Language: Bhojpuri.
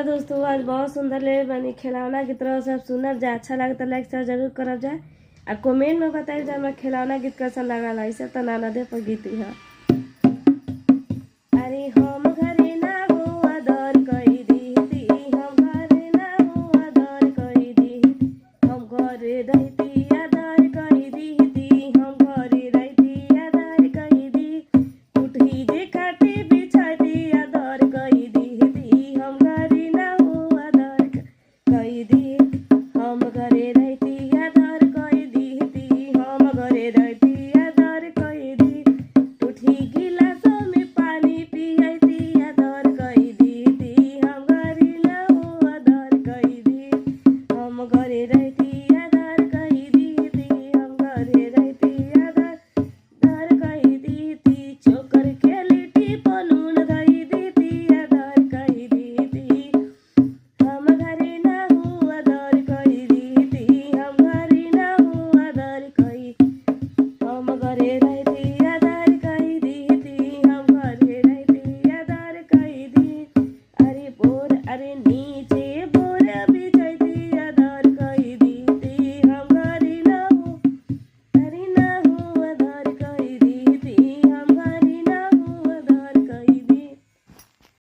दोस्तों, आज बहुत सुंदर ले बनी खिलौना की तरह सब सुनब जा। अच्छा लगे तो लाइक शेयर जरूर करब जा। आ कमेंट में बताइए जा हमारा खिलौना गीत कैसा लगा। ऐसे तो नाना दे पर गीत है। अरे हम घरे ना हो आदर कई दीदी, हम घरे ना हो आदर कई दीदी, हम घरे रहती आदर कई दीदी, हम घरे रहती आदर कई दी, उठी जे खाती बिछाती आदर कई दीदी, हम घरे ना हो आदर कई दी, हम घरे रहती आदर कई दीदी, हम घरे रहती आदर कई दी, उठी गिलासों में पानी पियती आदर कई दीदी, हम घरे ना हो आदर कई दी, हम घरे रहती आदर कई दीदी, हम घरे रहती आदर कई दीदी, चोकर के लिट्टी पनून धई दीदी आदर कई दीदी, हम घरे ना हो आदर कई दीदी, हम घरे ना हो आदर कई, हम घरे रहती आदर कई दीदी, हम घरे रहती आदर कई दी। अरे बोर अरे